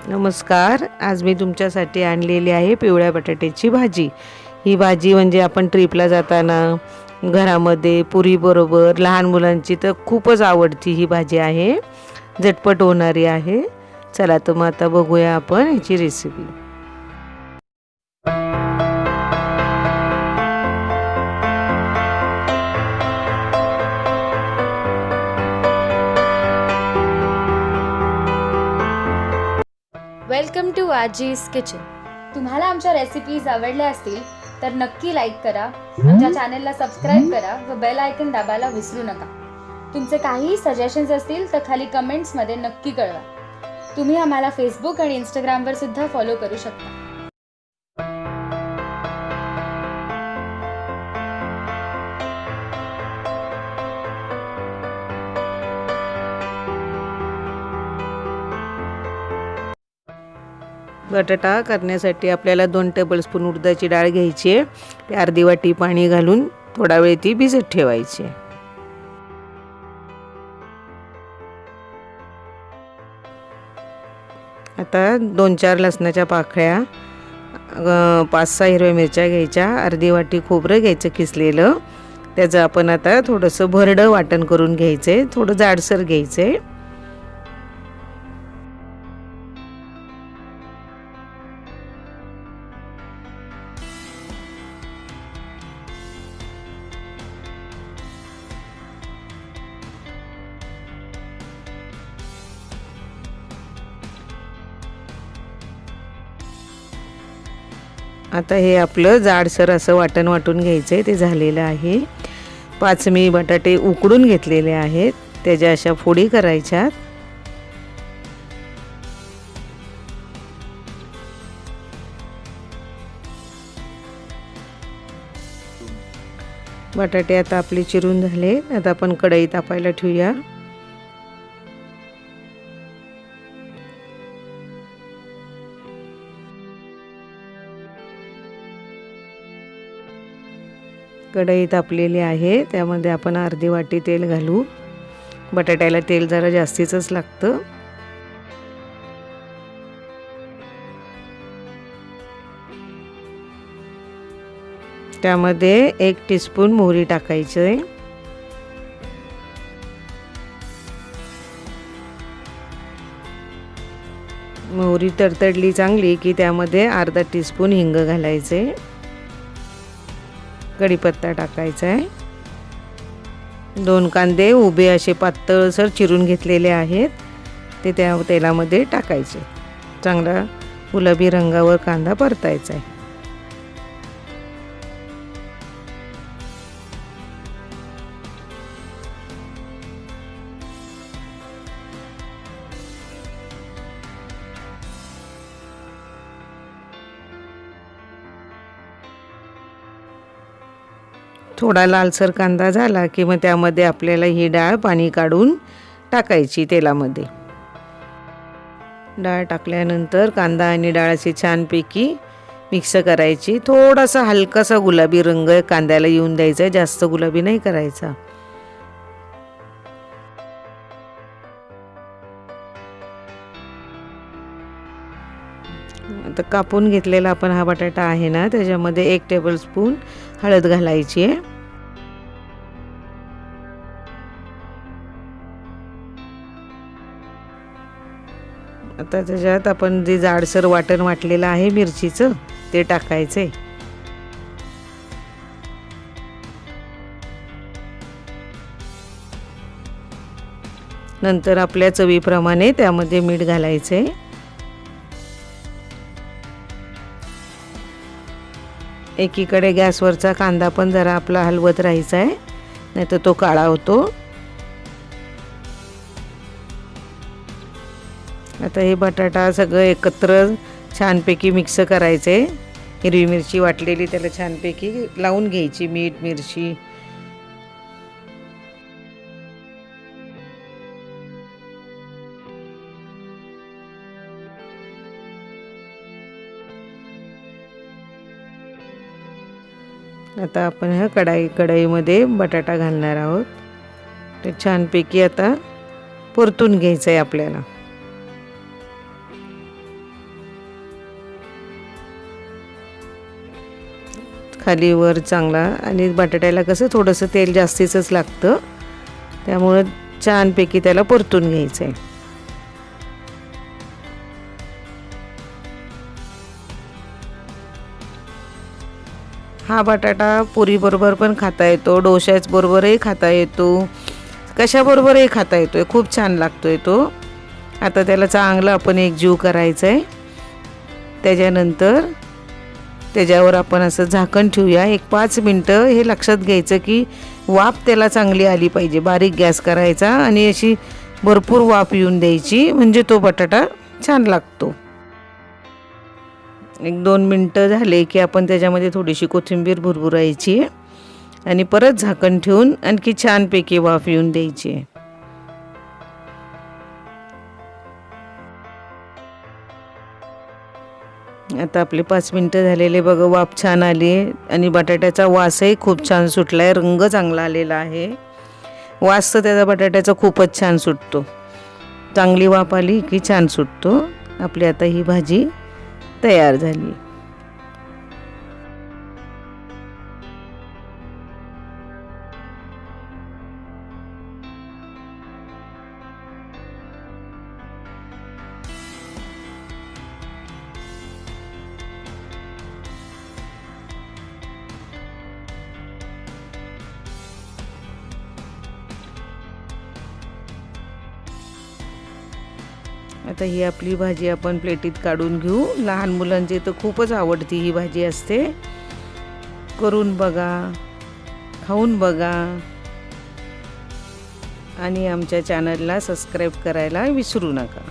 नमस्कार. आज मी तुमच्यासाठी आणलेली आहे पिवळ्या बटाट्याची भाजी. ही भाजी म्हणजे आपण ट्रिपला जाताना घरामध्ये पुरीबरोबर लहान मुलांची तर खूपच आवडती ही भाजी आहे. झटपट होणारी आहे. चला तर मग आता बघूया आपण याची रेसिपी. वेलकम टू आजीज किचन. तुम्हाला आमच्या रेसिपीज आवडल्या असतील तर नक्की लाईक करा, आमच्या चॅनलला सबस्क्राईब करा व बेल आयकन दाबायला विसरू नका. तुमचे काही सजेशन्स असतील तर खाली कमेंट्समध्ये नक्की कळवा. तुम्ही आम्हाला फेसबुक आणि इंस्टाग्रामवर सुद्धा फॉलो करू शकता. बटाटा करण्यासाठी आपल्याला 2 टेबलस्पून उडदाची डाळ घ्यायची आहे. ते अर्धी वाटी पाणी घालून थोडा वेळ ती भिजत ठेवायची. आता 2-4 लसणाच्या पाकळ्या, 5-6 हिरव्या मिरच्या घ्यायच्या, अर्धी वाटी खोबरं घ्यायचं किसलेलं. त्याचं आपण आता थोडंसं भरडं वाटण करून घ्यायचं आहे, थोडं जाडसर घ्यायचं आहे. आता हे आपलं जाडसर असं वाटण वाटून घ्यायचं आहे. ते झालेलं आहे. 5 मी बटाटे उकडून घेतलेले आहेत. त्याच्या अशा फोडी करायच्या. बटाटे आता आपले चिरून झाले. आता आपण कढई तापायला ठेवूया. कढई तापलेली आहे. त्यामध्ये आपण अर्धी वाटी तेल घालू. बटाट्याला तेल जरा जास्तीचंच लागतं. त्यामध्ये 1 टीस्पून मोहरी टाकायची आहे. मोहरी तडतडली चांगली की त्यामध्ये अर्धा टीस्पून हिंग घालायचे. कढीपत्ता टाकायचा आहे. 2 कांदे उभे असे पातळसर चिरून घेतलेले आहेत. ते त्या तेलामध्ये टाकायचे. चांगला गुलाबी रंगावर कांदा परतायचा आहे. थोडा लालसर कांदा झाला की मग त्यामध्ये आपल्याला ही डाळ पाणी काढून टाकायची तेलामध्ये. डाळ टाकल्यानंतर कांदा आणि डाळ अशी छानपैकी मिक्स करायची. थोडासा हलकासा गुलाबी रंग कांद्याला येऊन द्यायचा, जास्त गुलाबी नाही करायचा. आता कापून घेतलेला आपण हा बटाटा आहे ना, त्याच्यामध्ये 1 टेबलस्पून हळद घालायची आहे. आता त्याच्यात आपण जे जाडसर वाटण वाटलेलं आहे मिरचीचं ते टाकायचंय. नंतर आपल्या चवीप्रमाणे त्यामध्ये मीठ घालायचंय. एकीकडे गॅसवरचा कांदा पण जरा आपला हलवत राहायचा आहे, नाहीतर तो काळा होतो. आता हे बटाटा सगळं एकत्र छानपैकी मिक्स करायचे. हिरवी मिरची वाटलेली त्याला छानपैकी लावून घ्यायची, मीठ मिरची. आता आपण ह्या कढईमध्ये बटाटा घालणार आहोत. ते छानपैकी आता परतून घ्यायचं आहे आपल्याला. खाली वर चांगला, आणि बटाट्याला कसं थोडंसं तेल जास्तीचंच लागतं, त्यामुळं छानपैकी त्याला परतून घ्यायचं आहे. हा बटाटा पुरीबरोबर पण खाता येतो, डोशाबरोबरही खाता येतो, कशाबरोबरही खाता येतो आहे. खूप छान लागतो आहे तो. आता त्याला चांगलं आपण एकजीव करायचं आहे. त्याच्यानंतर त्याच्यावर आपण असं झाकण ठेवूया 1-5 मिनटं. हे लक्षात घ्यायचं की वाफ त्याला चांगली आली पाहिजे. बारीक गॅस करायचा आणि अशी भरपूर वाफ येऊन द्यायची, म्हणजे तो बटाटा छान लागतो. 1-2 मिनटं झाले की आपण त्याच्यामध्ये थोडीशी कोथिंबीर भुरभुरायची आणि परत झाकण ठेवून आणखी छानपैकी वाफ येऊन द्यायची. आता आपले 5 मिनटं झालेले बघा, वाफ छान आली आहे आणि बटाट्याचा वासही खूप छान सुटला आहे, रंग चांगला आलेला आहे. वास तर त्याचा बटाट्याचा खूपच छान सुटतो. चांगली वाफ आली की छान सुटतो. आपली आता ही भाजी तयार झाली. आता ही आपली भाजी आपण प्लेटीत काढून घेऊ. लहान मुलांची तर खूपच आवडती ही भाजी असते. करून बघा, खाऊन बघा आणि आमच्या चॅनलला सबस्क्राईब करायला विसरू नका.